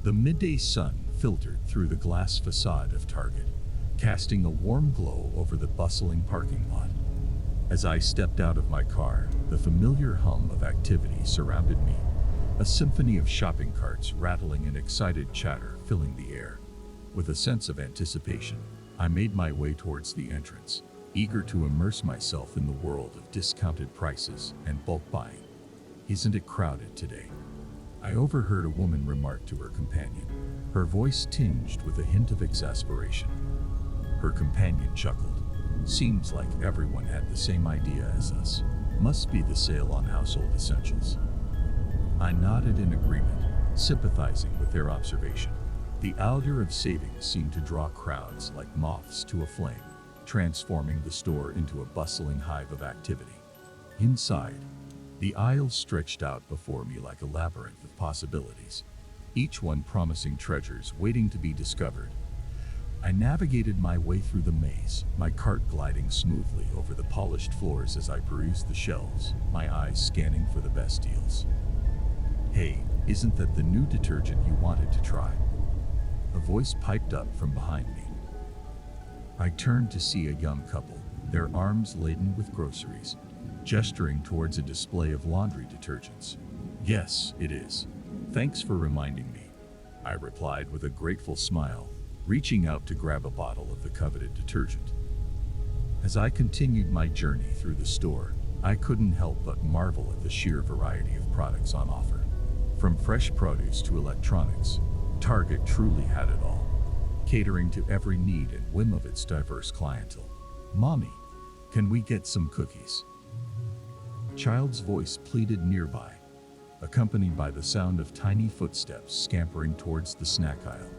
The midday sun filtered through the glass facade of Target, casting a warm glow over the bustling parking lot. As I stepped out of my car, the familiar hum of activity surrounded me, a symphony of shopping carts rattling and excited chatter filling the air. With a sense of anticipation, I made my way towards the entrance, eager to immerse myself in the world of discounted prices and bulk buying. "Isn't it crowded today?" I overheard a woman remark to her companion, her voice tinged with a hint of exasperation. Her companion chuckled. "Seems like everyone had the same idea as us. Must be the sale on household essentials." I nodded in agreement, sympathizing with their observation. The allure of savings seemed to draw crowds like moths to a flame, transforming the store into a bustling hive of activity. Inside, the aisles stretched out before me like a labyrinth of possibilities, each one promising treasures waiting to be discovered. I navigated my way through the maze, my cart gliding smoothly over the polished floors as I perused the shelves, my eyes scanning for the best deals. "Hey, isn't that the new detergent you wanted to try?" A voice piped up from behind me. I turned to see a young couple, their arms laden with groceries, gesturing towards a display of laundry detergents. "Yes, it is. Thanks for reminding me," I replied with a grateful smile, reaching out to grab a bottle of the coveted detergent. As I continued my journey through the store, I couldn't help but marvel at the sheer variety of products on offer. From fresh produce to electronics, Target truly had it all, catering to every need and whim of its diverse clientele. "Mommy, can we get some cookies?" A child's voice pleaded nearby, accompanied by the sound of tiny footsteps scampering towards the snack aisle.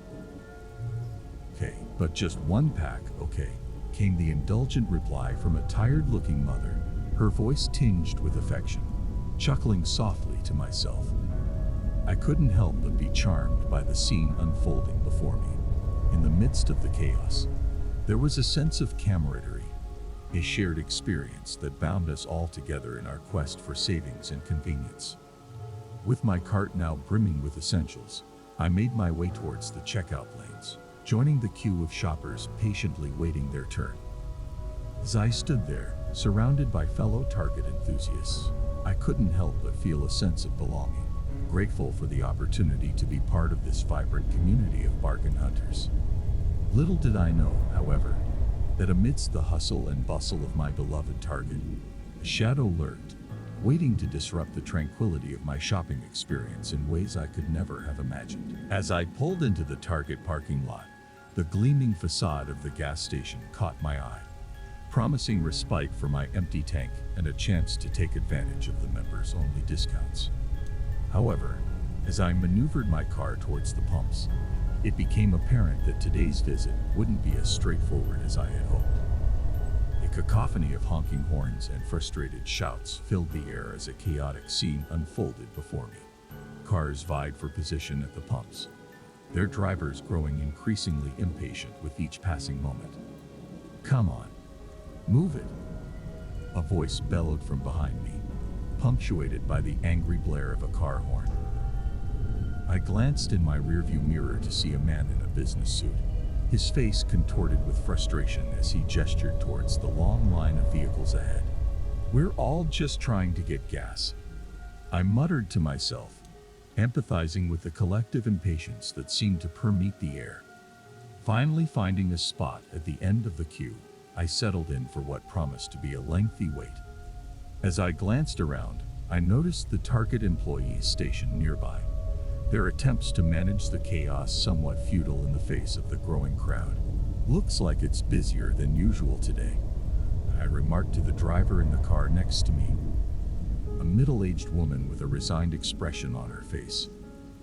"Okay, but just one pack, okay," came the indulgent reply from a tired-looking mother, her voice tinged with affection. Chuckling softly to myself, I couldn't help but be charmed by the scene unfolding before me. In the midst of the chaos, there was a sense of camaraderie, a shared experience that bound us all together in our quest for savings and convenience. With my cart now brimming with essentials, I made my way towards the checkout lanes, joining the queue of shoppers patiently waiting their turn. As I stood there, surrounded by fellow Target enthusiasts, I couldn't help but feel a sense of belonging, grateful for the opportunity to be part of this vibrant community of bargain hunters. Little did I know, however, that amidst the hustle and bustle of my beloved Target, a shadow lurked, waiting to disrupt the tranquility of my shopping experience in ways I could never have imagined. As I pulled into the Target parking lot, the gleaming facade of the gas station caught my eye, promising respite for my empty tank and a chance to take advantage of the members-only discounts. However, as I maneuvered my car towards the pumps, it became apparent that today's visit wouldn't be as straightforward as I had hoped. A cacophony of honking horns and frustrated shouts filled the air as a chaotic scene unfolded before me. Cars vied for position at the pumps, their drivers growing increasingly impatient with each passing moment. "Come on, move it," a voice bellowed from behind me, punctuated by the angry blare of a car horn. I glanced in my rearview mirror to see a man in a business suit, his face contorted with frustration as he gestured towards the long line of vehicles ahead. "We're all just trying to get gas," I muttered to myself, empathizing with the collective impatience that seemed to permeate the air. Finally finding a spot at the end of the queue, I settled in for what promised to be a lengthy wait. As I glanced around, I noticed the Target employees stationed nearby, their attempts to manage the chaos somewhat futile in the face of the growing crowd. "Looks like it's busier than usual today," I remarked to the driver in the car next to me, a middle-aged woman with a resigned expression on her face.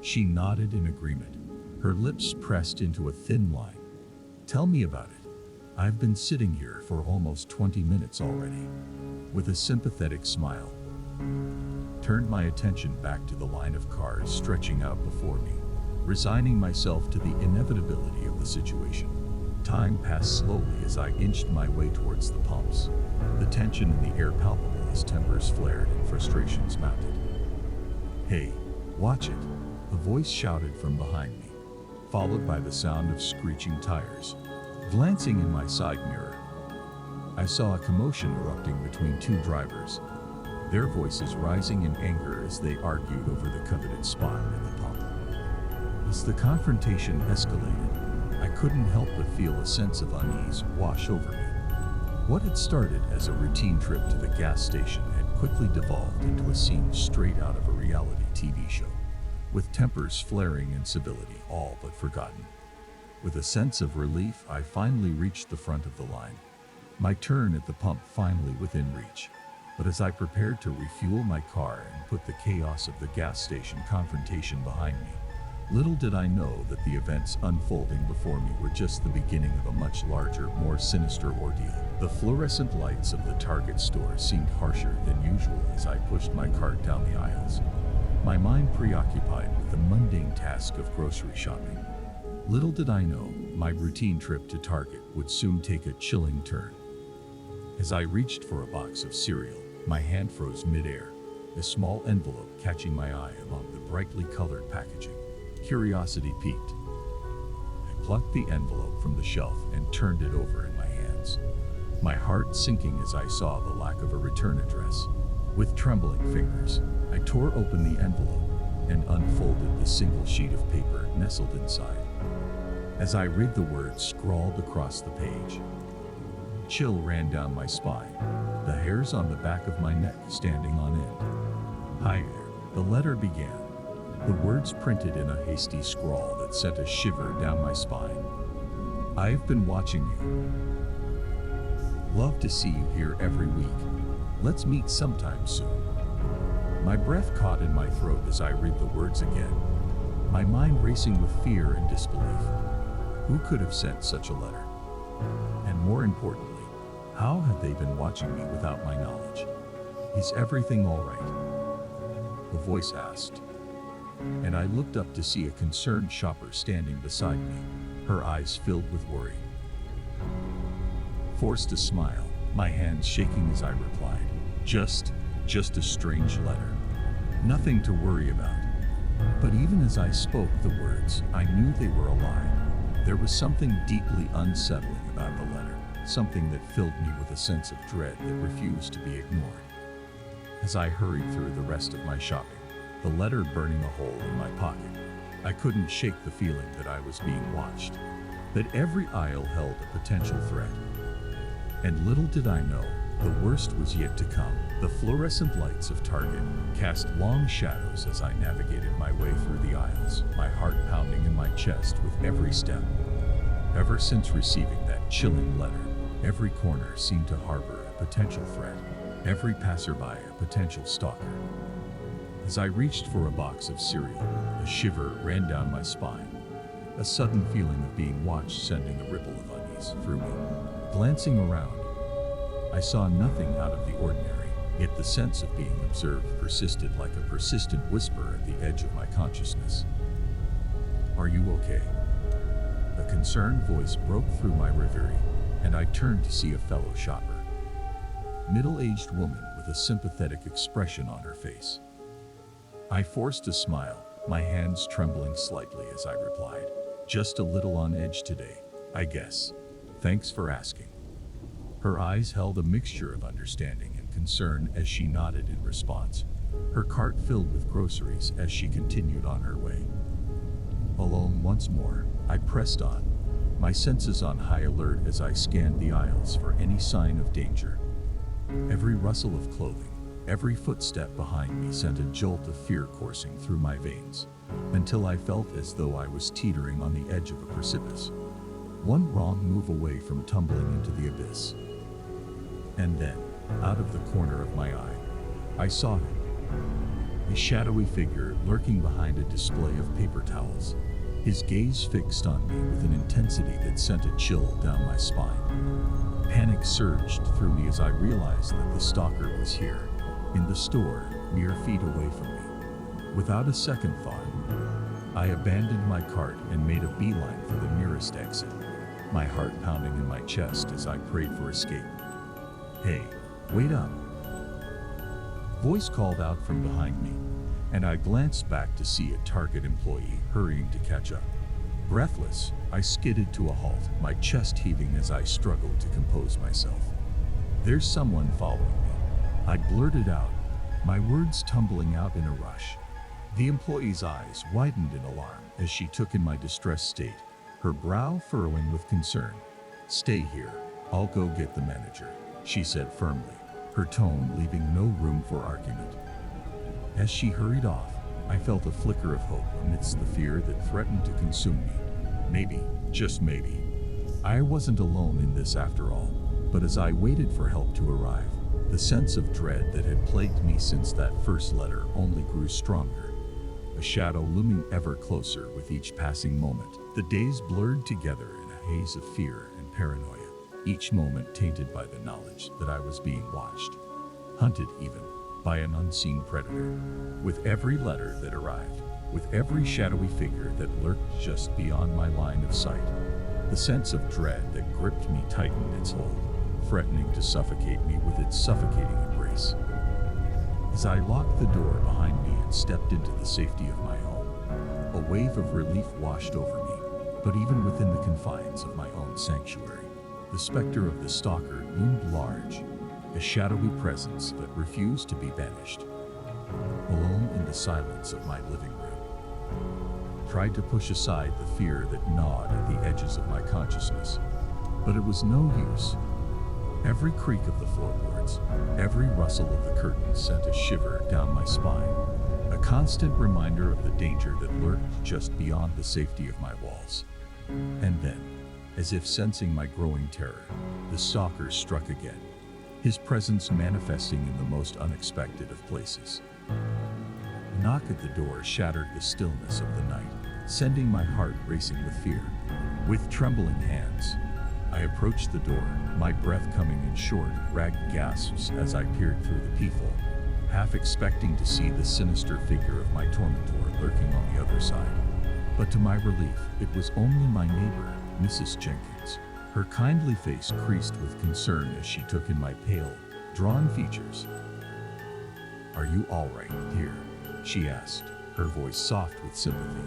She nodded in agreement, her lips pressed into a thin line. "Tell me about it. I've been sitting here for almost 20 minutes already." With a sympathetic smile, turned my attention back to the line of cars stretching out before me, resigning myself to the inevitability of the situation. Time passed slowly as I inched my way towards the pumps, the tension in the air palpable as tempers flared and frustrations mounted. "Hey, watch it," a voice shouted from behind me, followed by the sound of screeching tires. Glancing in my side mirror, I saw a commotion erupting between two drivers, their voices rising in anger as they argued over the coveted spot at the pump. As the confrontation escalated, I couldn't help but feel a sense of unease wash over me. What had started as a routine trip to the gas station had quickly devolved into a scene straight out of a reality TV show, with tempers flaring and civility all but forgotten. With a sense of relief, I finally reached the front of the line, my turn at the pump finally within reach. But as I prepared to refuel my car and put the chaos of the gas station confrontation behind me, little did I know that the events unfolding before me were just the beginning of a much larger, more sinister ordeal. The fluorescent lights of the Target store seemed harsher than usual as I pushed my cart down the aisles, my mind preoccupied with the mundane task of grocery shopping. Little did I know, my routine trip to Target would soon take a chilling turn. As I reached for a box of cereal, my hand froze midair, a small envelope catching my eye among the brightly colored packaging. Curiosity piqued. I plucked the envelope from the shelf and turned it over in my hands, my heart sinking as I saw the lack of a return address. With trembling fingers, I tore open the envelope and unfolded the single sheet of paper nestled inside. As I read the words scrawled across the page, chill ran down my spine, the hairs on the back of my neck standing on end. "Hi there," the letter began, the words printed in a hasty scrawl that sent a shiver down my spine. "I've been watching you. Love to see you here every week. Let's meet sometime soon." My breath caught in my throat as I read the words again, my mind racing with fear and disbelief. Who could have sent such a letter? And more importantly, how had they been watching me without my knowledge? "Is everything all right?" the voice asked. And I looked up to see a concerned shopper standing beside me, her eyes filled with worry. Forced a smile, my hands shaking as I replied, Just a strange letter. Nothing to worry about." But even as I spoke the words, I knew they were a lie. There was something deeply unsettling about the letter, something that filled me with a sense of dread that refused to be ignored. As I hurried through the rest of my shopping, the letter burning a hole in my pocket, I couldn't shake the feeling that I was being watched, that every aisle held a potential threat. And little did I know, the worst was yet to come. The fluorescent lights of Target cast long shadows as I navigated my way through the aisles, my heart pounding in my chest with every step. Ever since receiving that chilling letter, every corner seemed to harbor a potential threat, every passerby a potential stalker. As I reached for a box of cereal, a shiver ran down my spine, a sudden feeling of being watched sending a ripple of unease through me. Glancing around, I saw nothing out of the ordinary, yet the sense of being observed persisted like a persistent whisper at the edge of my consciousness. "Are you okay?" A concerned voice broke through my reverie, and I turned to see a fellow shopper. Middle-aged woman with a sympathetic expression on her face. I forced a smile, my hands trembling slightly as I replied, "Just a little on edge today, I guess. Thanks for asking." Her eyes held a mixture of understanding and concern as she nodded in response, her cart filled with groceries as she continued on her way. Alone once more, I pressed on, my senses on high alert as I scanned the aisles for any sign of danger. Every rustle of clothing, every footstep behind me sent a jolt of fear coursing through my veins, until I felt as though I was teetering on the edge of a precipice, one wrong move away from tumbling into the abyss. And then, out of the corner of my eye, I saw him, a shadowy figure lurking behind a display of paper towels, his gaze fixed on me with an intensity that sent a chill down my spine. Panic surged through me as I realized that the stalker was here, in the store, mere feet away from me. Without a second thought, I abandoned my cart and made a beeline for the nearest exit, my heart pounding in my chest as I prayed for escape. "Hey, wait up!" Voice called out from behind me, and I glanced back to see a Target employee hurrying to catch up. Breathless, I skidded to a halt, my chest heaving as I struggled to compose myself. "There's someone following me," I blurted out, my words tumbling out in a rush. The employee's eyes widened in alarm as she took in my distressed state, her brow furrowing with concern. "Stay here, I'll go get the manager," she said firmly, her tone leaving no room for argument. As she hurried off, I felt a flicker of hope amidst the fear that threatened to consume me. Maybe, just maybe, I wasn't alone in this after all. But as I waited for help to arrive, the sense of dread that had plagued me since that first letter only grew stronger, a shadow looming ever closer with each passing moment. The days blurred together in a haze of fear and paranoia, each moment tainted by the knowledge that I was being watched, hunted even, by an unseen predator. With every letter that arrived, with every shadowy figure that lurked just beyond my line of sight, the sense of dread that gripped me tightened its hold, threatening to suffocate me with its suffocating embrace. As I locked the door behind me and stepped into the safety of my home, a wave of relief washed over me. But even within the confines of my own sanctuary, the specter of the stalker loomed large, a shadowy presence that refused to be banished. Alone in the silence of my living room, tried to push aside the fear that gnawed at the edges of my consciousness, but it was no use. Every creak of the floorboards, every rustle of the curtains sent a shiver down my spine, a constant reminder of the danger that lurked just beyond the safety of my walls. And then, as if sensing my growing terror, the stalker struck again, his presence manifesting in the most unexpected of places. A knock at the door shattered the stillness of the night, sending my heart racing with fear. With trembling hands, I approached the door, my breath coming in short, ragged gasps as I peered through the peephole, half expecting to see the sinister figure of my tormentor lurking on the other side. But to my relief, it was only my neighbor, Mrs. Jenkins, her kindly face creased with concern as she took in my pale, drawn features. "Are you all right, dear?" she asked, her voice soft with sympathy.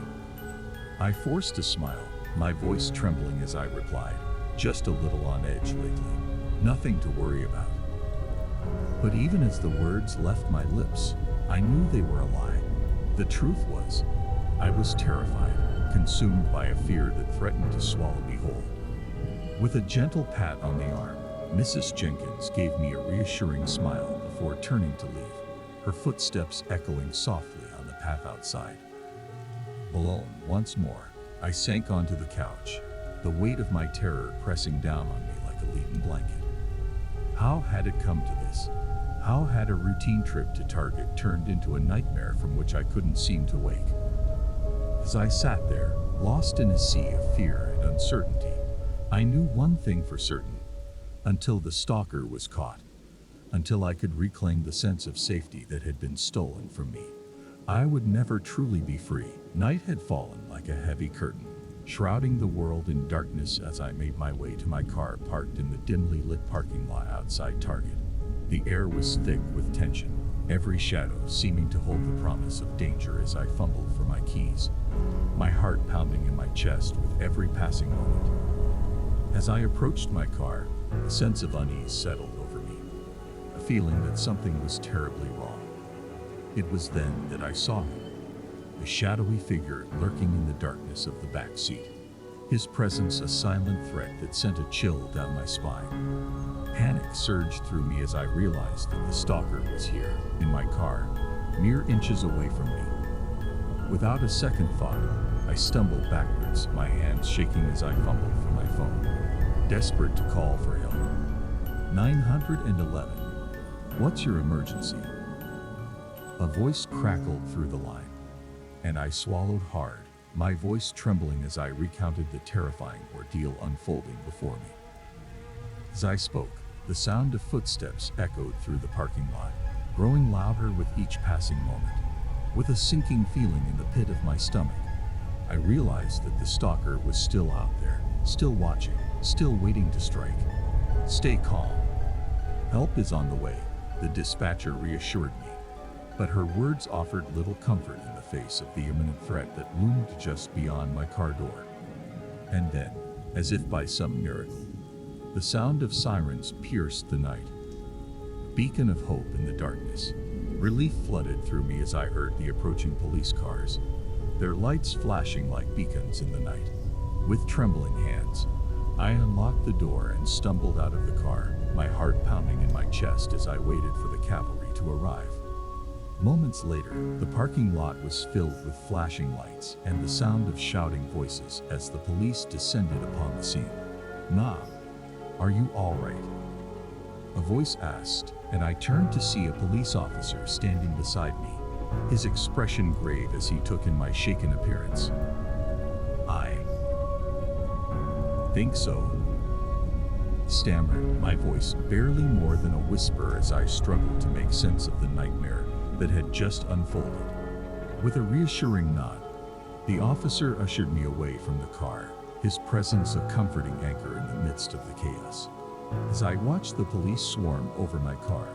I forced a smile, my voice trembling as I replied, "Just a little on edge lately. Nothing to worry about." But even as the words left my lips, I knew they were a lie. The truth was, I was terrified, consumed by a fear that threatened to swallow me whole. With a gentle pat on the arm, Mrs. Jenkins gave me a reassuring smile before turning to leave, her footsteps echoing softly on the path outside. Alone once more, I sank onto the couch, the weight of my terror pressing down on me like a leaden blanket. How had it come to this? How had a routine trip to Target turned into a nightmare from which I couldn't seem to wake? As I sat there, lost in a sea of fear and uncertainty, I knew one thing for certain. Until the stalker was caught, until I could reclaim the sense of safety that had been stolen from me, I would never truly be free. Night had fallen like a heavy curtain, shrouding the world in darkness as I made my way to my car parked in the dimly lit parking lot outside Target. The air was thick with tension, every shadow seeming to hold the promise of danger as I fumbled for my keys, my heart pounding in my chest with every passing moment. As I approached my car, a sense of unease settled over me, a feeling that something was terribly wrong. It was then that I saw him, a shadowy figure lurking in the darkness of the back seat, his presence a silent threat that sent a chill down my spine. Panic surged through me as I realized that the stalker was here, in my car, mere inches away from me. Without a second thought, I stumbled backwards, my hands shaking as I fumbled for my phone, desperate to call for help. 911. What's your emergency? A voice crackled through the line, and I swallowed hard, my voice trembling as I recounted the terrifying ordeal unfolding before me. As I spoke, the sound of footsteps echoed through the parking lot, growing louder with each passing moment. With a sinking feeling in the pit of my stomach, I realized that the stalker was still out there, still watching, still waiting to strike. "Stay calm. Help is on the way," the dispatcher reassured me. But her words offered little comfort in the face of the imminent threat that loomed just beyond my car door. And then, as if by some miracle, the sound of sirens pierced the night. Beacon of hope in the darkness. Relief flooded through me as I heard the approaching police cars, their lights flashing like beacons in the night. With trembling hands, I unlocked the door and stumbled out of the car, my heart pounding in my chest as I waited for the cavalry to arrive. Moments later, the parking lot was filled with flashing lights and the sound of shouting voices as the police descended upon the scene. "Ma, are you all right?" A voice asked, and I turned to see a police officer standing beside me, his expression grave as he took in my shaken appearance. "I think so," stammered, my voice barely more than a whisper as I struggled to make sense of the nightmare that had just unfolded. With a reassuring nod, the officer ushered me away from the car, his presence a comforting anchor in the midst of the chaos. As I watched the police swarm over my car,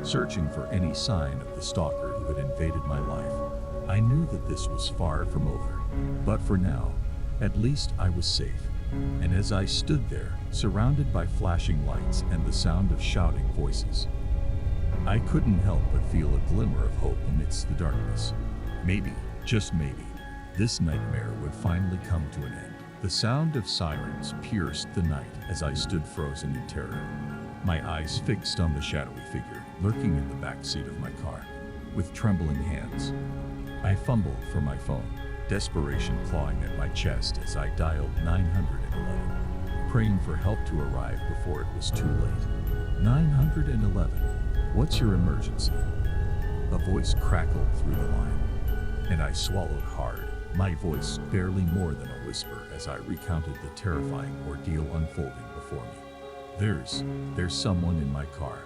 searching for any sign of the stalker who had invaded my life, I knew that this was far from over. But for now, at least I was safe. And as I stood there, surrounded by flashing lights and the sound of shouting voices, I couldn't help but feel a glimmer of hope amidst the darkness. Maybe, just maybe, this nightmare would finally come to an end. The sound of sirens pierced the night as I stood frozen in terror, my eyes fixed on the shadowy figure lurking in the back seat of my car. With trembling hands, I fumbled for my phone, desperation clawing at my chest as I dialed 911, praying for help to arrive before it was too late. 911, what's your emergency? A voice crackled through the line, and I swallowed hard, my voice barely more than a whisper as I recounted the terrifying ordeal unfolding before me. There's someone in my car,"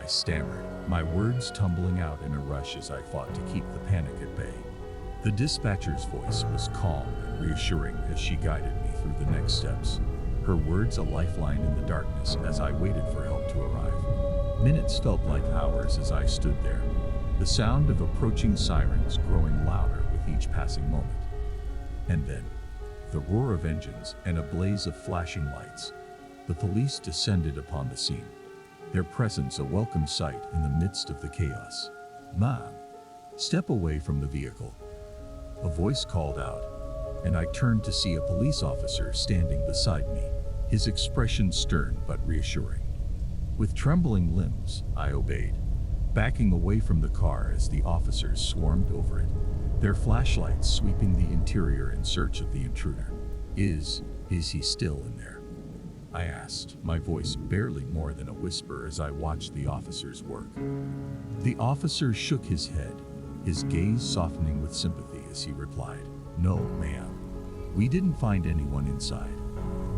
I stammered, my words tumbling out in a rush as I fought to keep the panic at bay. The dispatcher's voice was calm and reassuring as she guided me through the next steps, her words a lifeline in the darkness as I waited for help to arrive. Minutes felt like hours as I stood there, the sound of approaching sirens growing louder with each passing moment. And then, the roar of engines and a blaze of flashing lights, the police descended upon the scene, their presence a welcome sight in the midst of the chaos. "Ma'am, step away from the vehicle," a voice called out, and I turned to see a police officer standing beside me, his expression stern but reassuring. With trembling limbs, I obeyed, backing away from the car as the officers swarmed over it, their flashlights sweeping the interior in search of the intruder. Is he still in there?" I asked, my voice barely more than a whisper as I watched the officer's work. The officer shook his head, his gaze softening with sympathy as he replied, "No, ma'am. We didn't find anyone inside."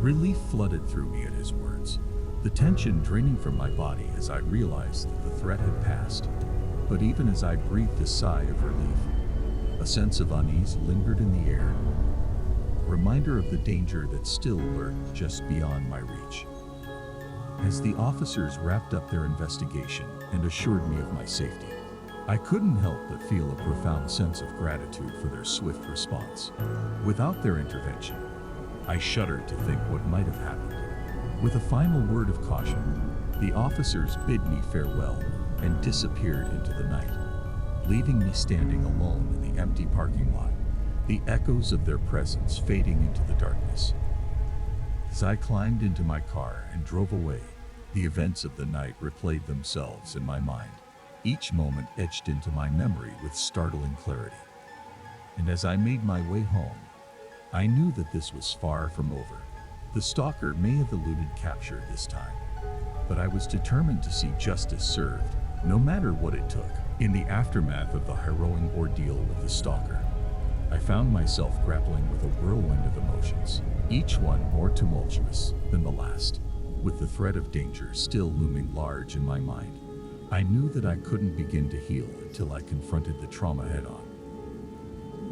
Relief flooded through me at his words, the tension draining from my body as I realized that the threat had passed. But even as I breathed a sigh of relief, a sense of unease lingered in the air, a reminder of the danger that still lurked just beyond my reach. As the officers wrapped up their investigation and assured me of my safety, I couldn't help but feel a profound sense of gratitude for their swift response. Without their intervention, I shuddered to think what might have happened. With a final word of caution, the officers bid me farewell and disappeared into the night, leaving me standing alone in the empty parking lot, the echoes of their presence fading into the darkness. As I climbed into my car and drove away, the events of the night replayed themselves in my mind, each moment etched into my memory with startling clarity. And as I made my way home, I knew that this was far from over. The stalker may have eluded capture this time, but I was determined to see justice served, no matter what it took. In the aftermath of the harrowing ordeal with the stalker, I found myself grappling with a whirlwind of emotions, each one more tumultuous than the last. With the threat of danger still looming large in my mind, I knew that I couldn't begin to heal until I confronted the trauma head-on.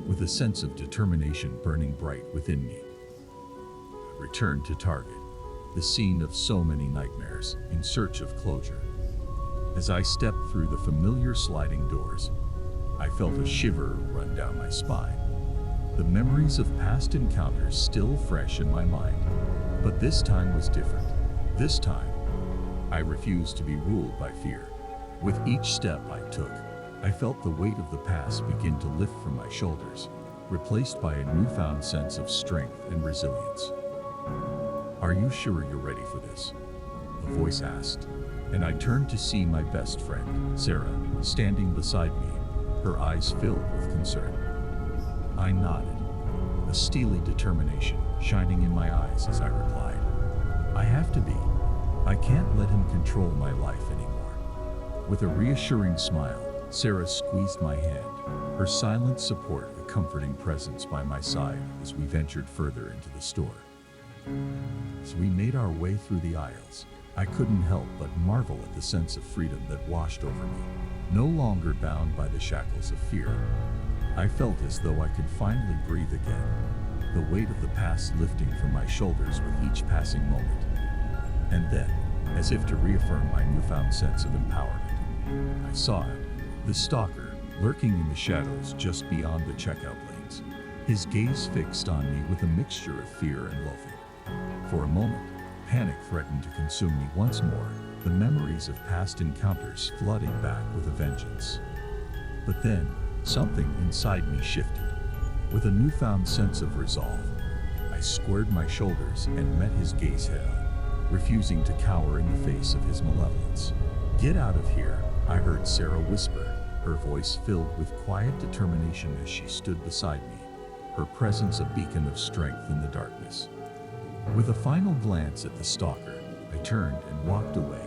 With a sense of determination burning bright within me, I returned to Target, the scene of so many nightmares, in search of closure. As I stepped through the familiar sliding doors, I felt a shiver run down my spine. the memories of past encounters still fresh in my mind. But this time was different. This time, I refused to be ruled by fear. With each step I took, I felt the weight of the past begin to lift from my shoulders, replaced by a newfound sense of strength and resilience. "Are you sure you're ready for this?" a voice asked, and I turned to see my best friend, Sarah, standing beside me, her eyes filled with concern. I nodded, a steely determination shining in my eyes as I replied, "I have to be. I can't let him control my life anymore." With a reassuring smile, Sarah squeezed my hand, her silent support a comforting presence by my side as we ventured further into the store. As we made our way through the aisles, I couldn't help but marvel at the sense of freedom that washed over me. No longer bound by the shackles of fear, I felt as though I could finally breathe again, the weight of the past lifting from my shoulders with each passing moment. And then, as if to reaffirm my newfound sense of empowerment, I saw it, the stalker, lurking in the shadows just beyond the checkout lanes, his gaze fixed on me with a mixture of fear and loathing. For a moment, panic threatened to consume me once more, the memories of past encounters flooding back with a vengeance. But then, something inside me shifted. With a newfound sense of resolve, I squared my shoulders and met his gaze head-on, refusing to cower in the face of his malevolence. "Get out of here," I heard Sarah whisper, her voice filled with quiet determination as she stood beside me, her presence a beacon of strength in the darkness. With a final glance at the stalker, I turned and walked away,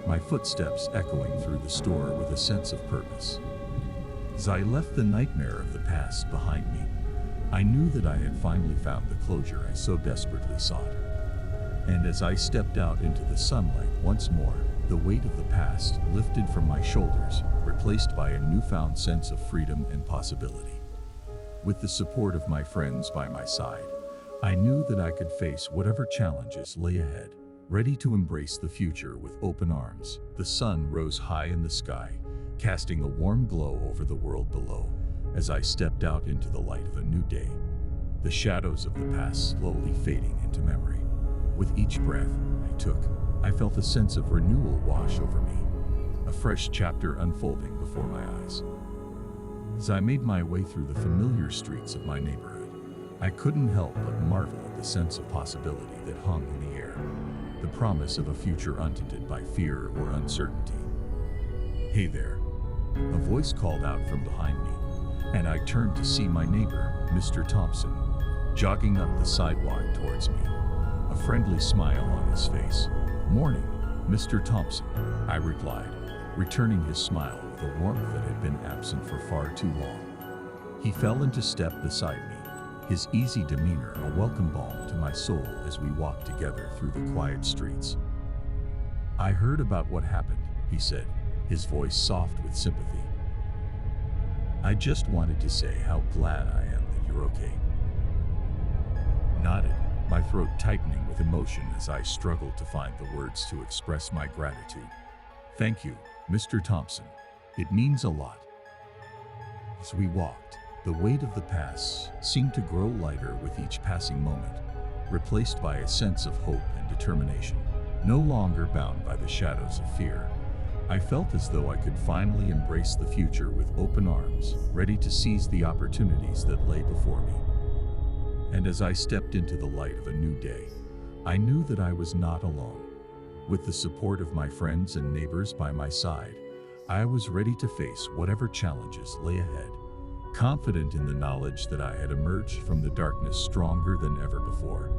my footsteps echoing through the store with a sense of purpose. As I left the nightmare of the past behind me, I knew that I had finally found the closure I so desperately sought. And as I stepped out into the sunlight once more, the weight of the past lifted from my shoulders, replaced by a newfound sense of freedom and possibility. With the support of my friends by my side, I knew that I could face whatever challenges lay ahead, ready to embrace the future with open arms. The sun rose high in the sky, casting a warm glow over the world below as I stepped out into the light of a new day, the shadows of the past slowly fading into memory. With each breath I took, I felt a sense of renewal wash over me, a fresh chapter unfolding before my eyes. As I made my way through the familiar streets of my neighborhood, I couldn't help but marvel at the sense of possibility that hung in the air, the promise of a future untainted by fear or uncertainty. "Hey there," a voice called out from behind me, and I turned to see my neighbor, Mr. Thompson, jogging up the sidewalk towards me, a friendly smile on his face. "Morning, Mr. Thompson," I replied, returning his smile with a warmth that had been absent for far too long. He fell into step beside me, his easy demeanor a welcome balm to my soul as we walked together through the quiet streets. "I heard about what happened," he said, his voice soft with sympathy. "I just wanted to say how glad I am that you're okay." Nodded, my throat tightening with emotion as I struggled to find the words to express my gratitude. "Thank you, Mr. Thompson. It means a lot." As we walked, the weight of the past seemed to grow lighter with each passing moment, replaced by a sense of hope and determination. No longer bound by the shadows of fear, I felt as though I could finally embrace the future with open arms, ready to seize the opportunities that lay before me. And as I stepped into the light of a new day, I knew that I was not alone. With the support of my friends and neighbors by my side, I was ready to face whatever challenges lay ahead, confident in the knowledge that I had emerged from the darkness stronger than ever before.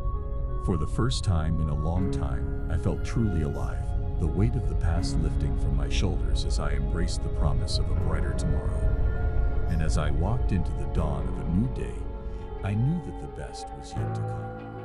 For the first time in a long time, I felt truly alive, the weight of the past lifting from my shoulders as I embraced the promise of a brighter tomorrow. And as I walked into the dawn of a new day, I knew that the best was yet to come.